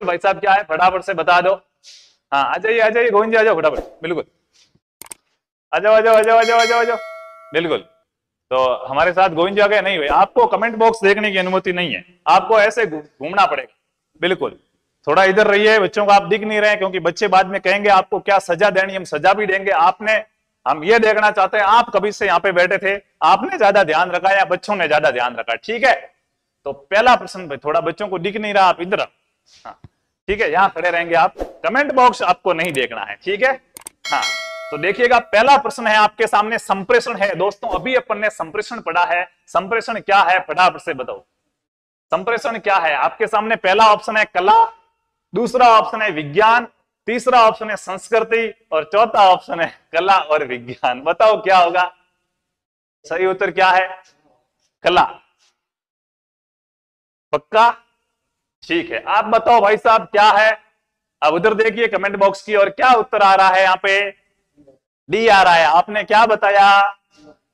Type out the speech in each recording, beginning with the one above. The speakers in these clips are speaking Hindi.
भाई साहब क्या है फटाफट से बता दो। हाँ आ जाइए गोविंद जी आ जाओ फटाफट, बिल्कुल आ जाओ आ जाओ आ जाओ आ जाओ आ जाओ आ जाओ, बिल्कुल। तो हमारे साथ गोविंद जी आ गए नहीं हुए, आपको कमेंट बॉक्स देखने की अनुमति नहीं है, आपको ऐसे घूमना पड़ेगा, बिल्कुल। थोड़ा इधर रहिए, बच्चों को आप दिख नहीं रहे क्योंकि बच्चे बाद में कहेंगे आपको क्या सजा देनी, हम सजा भी देंगे। आपने, हम ये देखना चाहते हैं आप कभी से यहाँ पे बैठे थे, आपने ज्यादा ध्यान रखा या बच्चों ने ज्यादा ध्यान रखा, ठीक है। तो पहला प्रश्न, थोड़ा बच्चों को दिख नहीं रहा, आप इधर, हाँ ठीक है, यहां खड़े रहेंगे आप, कमेंट बॉक्स आपको नहीं देखना है, ठीक है। हाँ तो देखिएगा पहला प्रश्न है आपके सामने, संप्रेषण है दोस्तों। अभी अपन ने संप्रेषण पढ़ा है, संप्रेषण क्या है फटाफट से बताओ, संप्रेषण क्या है। आपके सामने पहला ऑप्शन है कला, दूसरा ऑप्शन है विज्ञान, तीसरा ऑप्शन है संस्कृति और चौथा ऑप्शन है कला और विज्ञान। बताओ क्या होगा सही उत्तर, क्या है? कला, पक्का? ठीक है, आप बताओ भाई साहब क्या है। अब उधर देखिए कमेंट बॉक्स की, और क्या उत्तर आ रहा है यहाँ पे? डी आ रहा है। आपने क्या बताया?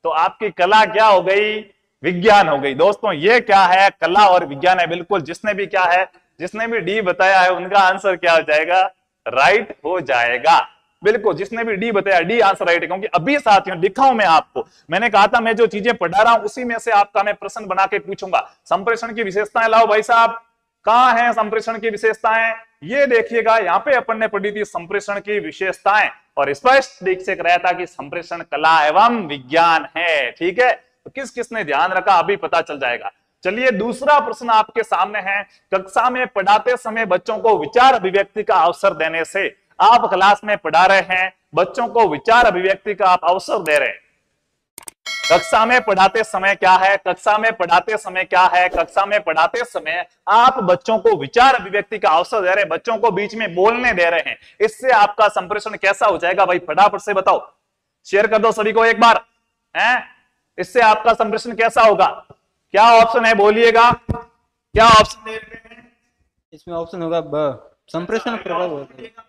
तो आपकी कला क्या हो गई? विज्ञान हो गई। दोस्तों ये क्या है? कला और विज्ञान है, बिल्कुल। जिसने भी क्या है, जिसने भी डी बताया है उनका आंसर क्या हो जाएगा? राइट हो जाएगा, बिल्कुल। जिसने भी डी बताया डी आंसर राइट है, क्योंकि अभी साथियों दिखाऊं मैं आपको, मैंने कहा था मैं जो चीजें पढ़ा रहा हूं उसी में से आपका मैं प्रश्न बना के पूछूंगा। संप्रेषण की विशेषताएं लाओ भाई साहब, कहां है संप्रेषण की विशेषताएं? ये देखिएगा, यहां पे अपन ने पढ़ी थी संप्रेषण की विशेषताएं, और स्पष्ट देख से कराया था कि संप्रेषण कला एवं विज्ञान है, ठीक है। तो किस किसने ध्यान रखा अभी पता चल जाएगा। चलिए दूसरा प्रश्न आपके सामने है, कक्षा में पढ़ाते समय बच्चों को विचार अभिव्यक्ति का अवसर देने से, आप क्लास में पढ़ा रहे हैं, बच्चों को विचार अभिव्यक्ति का आप अवसर दे रहे हैं। कक्षा में पढ़ाते समय क्या है? कक्षा में पढ़ाते समय क्या है? कक्षा में पढ़ाते समय आप बच्चों को विचार अभिव्यक्ति का अवसर दे रहे हैं, बच्चों को बीच में बोलने दे रहे हैं। इससे आपका संप्रेषण कैसा हो जाएगा भाई? फटाफट से बताओ, शेयर कर दो सभी को एक बार, हैं? इससे आपका संप्रेषण कैसा होगा? क्या ऑप्शन है बोलिएगा, क्या ऑप्शन दे रहे हैं? इसमें ऑप्शन होगा ब, संप्रेषण प्रभावी हो जाएगा।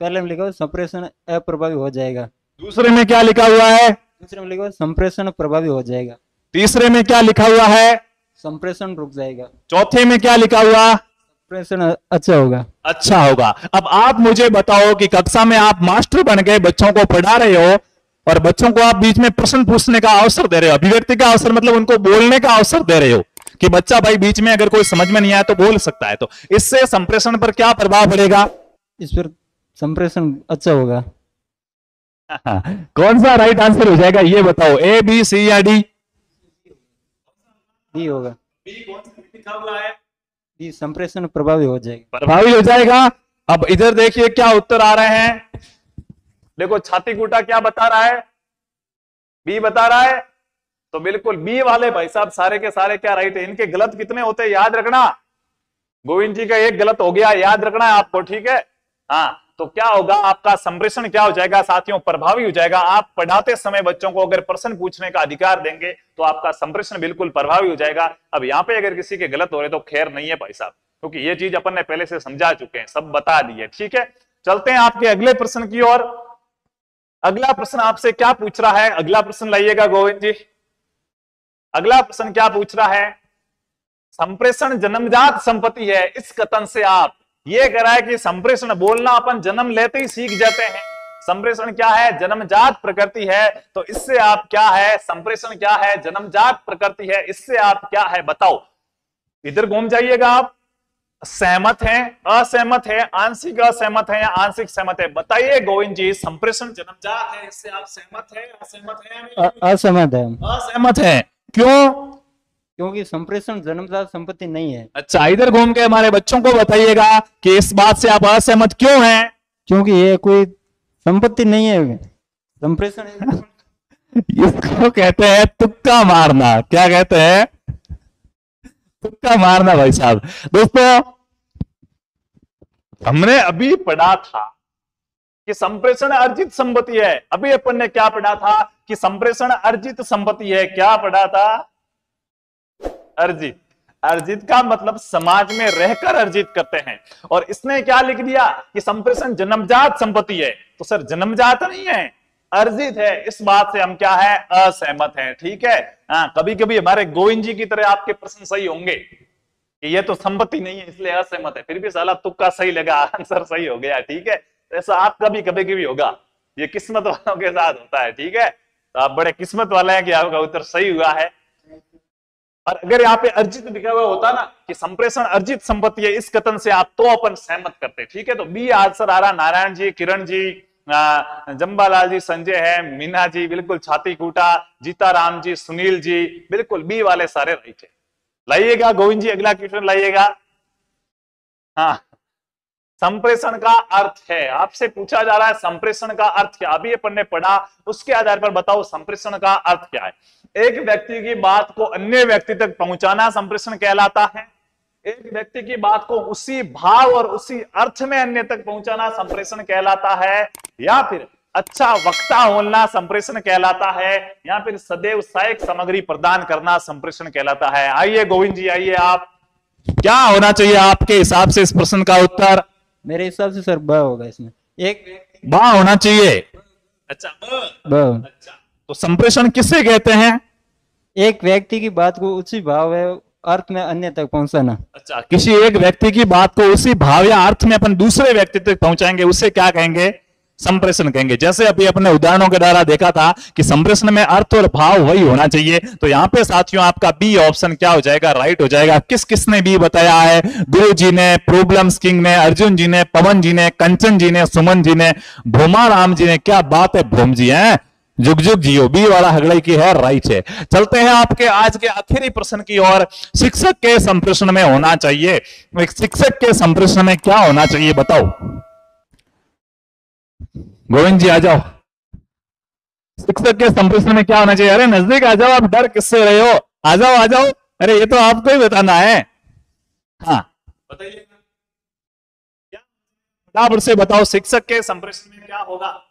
पहले में लिखा हुआ संप्रेषण अप्रभावी हो जाएगा। दूसरे में क्या लिखा हुआ है? दूसरे में लिखा हुआ संप्रेषण प्रभावी हो जाएगा। तीसरे में क्या लिखा हुआ है? संप्रेषण रुक जाएगा। चौथे में क्या लिखा हुआ? संप्रेषण अच्छा होगा। अच्छा होगा। अब आप मुझे बताओ कि कक्षा में आप मास्टर बन गए, बच्चों को पढ़ा रहे हो और बच्चों को आप बीच में प्रश्न पूछने का अवसर दे रहे हो, अभिव्यक्ति का अवसर मतलब उनको बोलने का अवसर दे रहे हो कि बच्चा भाई बीच में अगर कोई समझ में नहीं आया तो बोल सकता है। तो इससे संप्रेषण पर क्या प्रभाव पड़ेगा? इस पर संप्रेषण अच्छा होगा। कौन सा राइट आंसर हो जाएगा ये बताओ, ए बी सी या डी? डी होगा। बी कौन सा लिखा हुआ है? डी संप्रेषण प्रभावी हो जाएगा। प्रभावी हो जाएगा। अब इधर देखिए क्या उत्तर आ रहे हैं, देखो छाती कूटा क्या बता रहा है? बी बता रहा है। तो बिल्कुल बी वाले भाई साहब सारे के सारे क्या राइट है। इनके गलत कितने होते हैं याद रखना, गोविंद जी का एक गलत हो गया, याद रखना है आपको, ठीक है। हाँ तो क्या होगा आपका संप्रेषण क्या हो जाएगा साथियों? प्रभावी हो जाएगा। आप पढ़ाते समय बच्चों को अगर प्रश्न पूछने का अधिकार देंगे तो आपका संप्रेषण बिल्कुल प्रभावी हो जाएगा। अब यहाँ पे अगर किसी के गलत हो रहे तो खैर नहीं है भाई साहब, क्योंकि ये चीज अपन ने पहले से समझा चुके हैं, सब बता दी है, ठीक है। चलते हैं आपके अगले प्रश्न की ओर। अगला प्रश्न आपसे क्या पूछ रहा है? अगला प्रश्न लाइएगा गोविंद जी। अगला प्रश्न क्या पूछ रहा है? संप्रेषण जन्मजात संपत्ति है, इस कथन से आप ये कह रहा है कि संप्रेषण बोलना अपन जन्म लेते ही सीख जाते हैं, संप्रेषण क्या है? जन्मजात प्रकृति है। तो इससे आप क्या है? संप्रेषण क्या है? जन्मजात प्रकृति है। इससे आप क्या है बताओ, इधर घूम जाइएगा आप। सहमत हैं, असहमत है, आंशिक असहमत है या आंशिक सहमत है? बताइए गोविंद जी, संप्रेषण जन्मजात है, इससे आप सहमत है, असहमत है? असहमत है। असहमत है, क्यों? क्योंकि संप्रेषण जन्मजात संपत्ति नहीं है। अच्छा, इधर घूम के हमारे बच्चों को बताइएगा कि इस बात से आप असहमत क्यों हैं? क्योंकि ये कोई संपत्ति नहीं है, संप्रेषण इसको कहते हैं तुक्का मारना। क्या कहते हैं? तुक्का मारना भाई साहब। दोस्तों हमने अभी पढ़ा था कि संप्रेषण अर्जित संपत्ति है। अभी अपन ने क्या पढ़ा था कि संप्रेषण अर्जित संपत्ति है। क्या पढ़ा था? अर्जित। अर्जित का मतलब समाज में रहकर अर्जित करते हैं, और इसने क्या लिख दिया कि संप्रेषण जन्मजात संपत्ति है। तो सर जन्मजात नहीं है, अर्जित है। इस बात से हम क्या है? असहमत हैं, ठीक है। हाँ कभी कभी हमारे गोविंद जी की तरह आपके प्रश्न सही होंगे कि ये तो संपत्ति नहीं है इसलिए असहमत है, फिर भी साला तुक्का सही लगा, आंसर सही हो गया, ठीक है। तो ऐसा आपका भी कभी कभी होगा, ये किस्मत वालों के साथ होता है, ठीक है। तो आप बड़े किस्मत वाले हैं कि आपका उत्तर सही हुआ है। और अगर यहाँ पे अर्जित लिखा हुआ होता ना कि संप्रेषण अर्जित संपत्ति है इस कथन से आप, तो अपन सहमत करते, ठीक है। तो बी आंसर आ रहा, नारायण जी, किरण जी, जम्बालाल जी, संजय है, मीना जी बिल्कुल छाती कूटा, जीताराम जी, सुनील जी बिल्कुल बी वाले सारे राइट है। लाइएगा गोविंद जी अगला क्वेश्चन लाइएगा। हाँ, संप्रेषण का अर्थ है, आपसे पूछा जा रहा है संप्रेषण का अर्थ क्या, अभी अपन ने पढ़ा, उसके आधार पर बताओ संप्रेषण का अर्थ क्या है। एक व्यक्ति की बात को अन्य व्यक्ति तक पहुंचाना संप्रेषण कहलाता है। एक व्यक्ति की बात को उसी भाव और उसी अर्थ में अन्य तक पहुंचाना संप्रेषण कहलाता है। या फिर अच्छा वक्ता होना संप्रेषण कहलाता है, या फिर सदैव सहायक सामग्री प्रदान करना संप्रेषण कहलाता है। आइए गोविंद जी, आइए आप, क्या होना चाहिए आपके हिसाब से इस प्रश्न का उत्तर? मेरे हिसाब से सर ब होगा इसमें, एक बा होना चाहिए। अच्छा ब। अच्छा, तो संप्रेषण किससे कहते हैं? एक व्यक्ति की बात को उसी भाव है अर्थ में अन्य तक पहुंचाना। अच्छा, किसी एक व्यक्ति की बात को उसी भाव या अर्थ में अपन दूसरे व्यक्ति तक पहुंचाएंगे, उससे क्या कहेंगे? संप्रेषण कहेंगे। जैसे अभी अपने उदाहरणों के द्वारा देखा था कि संप्रेषण में अर्थ और भाव वही होना चाहिए, तो यहाँ पे साथियों आपका बी ऑप्शन क्या हो जाएगा? राइट हो जाएगा। किस किसने बी बताया है? गुरु जी ने, प्रॉब्लम्स किंग ने, अर्जुन जी ने, पवन जी ने, कंचन जी ने, सुमन जी ने, भूमा राम जी ने। क्या बात है भूम जी, हैं जुग जुग जियो, बी वाला हगड़ई की है, राइट है। चलते हैं आपके आज के आखिरी प्रश्न की ओर। शिक्षक के संप्रेषण में होना चाहिए, एक शिक्षक के संप्रेषण में क्या होना चाहिए बताओ? गोविंद जी आ जाओ। शिक्षक के संप्रेषण में क्या होना चाहिए? अरे नजदीक आ जाओ, आप डर किससे रहे हो? आ जाओ आ जाओ, अरे ये तो आपको ही बताना है। हाँ बताइए, फटाफट से बताओ शिक्षक के संप्रेषण में क्या होगा?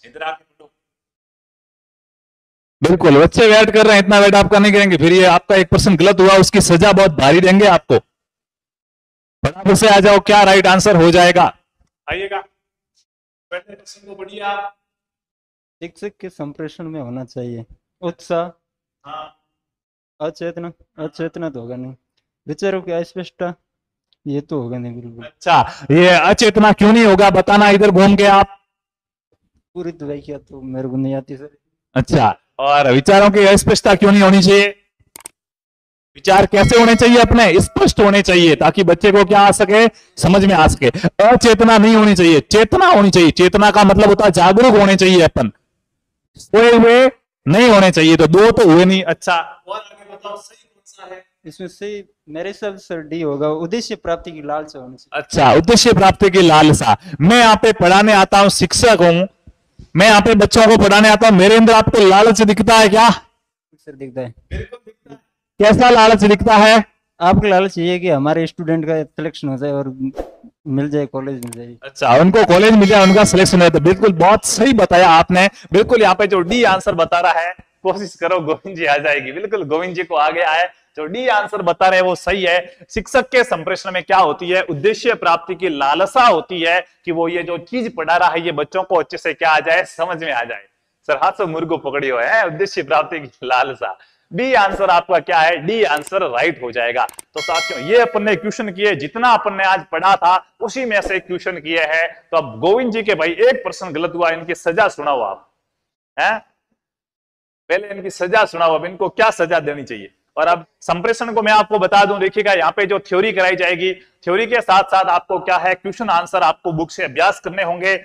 इधर आके बोलो। बिल्कुल, बच्चे वेट कर रहे हैं, इतना वेट आपका नहीं करेंगे, फिर ये आपका एक प्रश्न गलत हुआ उसकी सजा बहुत भारी देंगे आपको। फटाफट से आ जाओ, क्या राइट आंसर हो जाएगा? आइएगा, पहले प्रश्न को पढ़िए आप। शिक्षक के संप्रेषण में होना चाहिए उत्साह, हाँ, अचेतना, अचेतना तो होगा नहीं, विचारों की अस्पष्टता, ये तो होगा नहीं बिल्कुल। अच्छा, ये अचेतना क्यों नहीं होगा बताना, इधर घूम के आप। पूरी दवाई किया तो मेरे को नहीं आती सर। अच्छा, और विचारों की अस्पष्टता क्यों नहीं होनी चाहिए? विचार कैसे होने चाहिए? अपने स्पष्ट होने चाहिए, ताकि बच्चे को क्या आ सके, समझ में आ सके। अचेतना नहीं होनी चाहिए, चेतना होनी चाहिए। चेतना का मतलब होता है जागरूक होने चाहिए, अपन सोए हुए नहीं होने चाहिए। तो दो तो हुए नहीं। अच्छा, और आगे बताओ सही कौन सा है? इसमें सही मेरे हिसाब से सर डी होगा, उद्देश्य प्राप्ति की लालसा होनी चाहिए। अच्छा, उद्देश्य प्राप्ति की लालसा। मैं यहाँ पे पढ़ाने आता हूँ, शिक्षक हूँ, मैं यहाँ पे बच्चों को पढ़ाने आता हूँ, मेरे अंदर आपको लालच दिखता है क्या? सर दिखता है। बिल्कुल दिखता है। कैसा लालच दिखता है? आपका लालच ये है कि हमारे स्टूडेंट का सिलेक्शन हो जाए और मिल जाए, कॉलेज मिल जाए। अच्छा, उनको कॉलेज मिल जाए, उनका सिलेक्शन है। तो बिल्कुल बहुत सही बताया आपने। बिल्कुल यहाँ पे जो डी आंसर बता रहा है, कोशिश करो गोविंद जी आ जाएगी। बिल्कुल गोविंद जी को आ गया है, जो डी आंसर बता रहे हैं वो सही है। शिक्षक के संप्रेषण में क्या होती है? उद्देश्य प्राप्ति की लालसा होती है कि वो ये जो चीज पढ़ा रहा है ये बच्चों को अच्छे से क्या आ जाए, समझ में आ जाए। सर हाथ से मुर्गो पकड़ी हुए है, उद्देश्य प्राप्ति की लालसा। बी आंसर आपका क्या है? डी आंसर राइट हो जाएगा। तो साथियों ये अपन ने क्वेश्चन किए, जितना अपन ने आज पढ़ा था उसी में से क्वेश्चन किए हैं। तो अब गोविंद जी के भाई एक प्रश्न गलत हुआ, इनकी सजा सुनाओ आप, हैं? पहले इनकी सजा सुनाओ, अब इनको क्या सजा देनी चाहिए। और अब संप्रेषण को मैं आपको बता दूं, देखिएगा यहाँ पे जो थ्योरी कराई जाएगी, थ्योरी के साथ साथ आपको क्या है, क्वेश्चन आंसर आपको बुक से अभ्यास करने होंगे।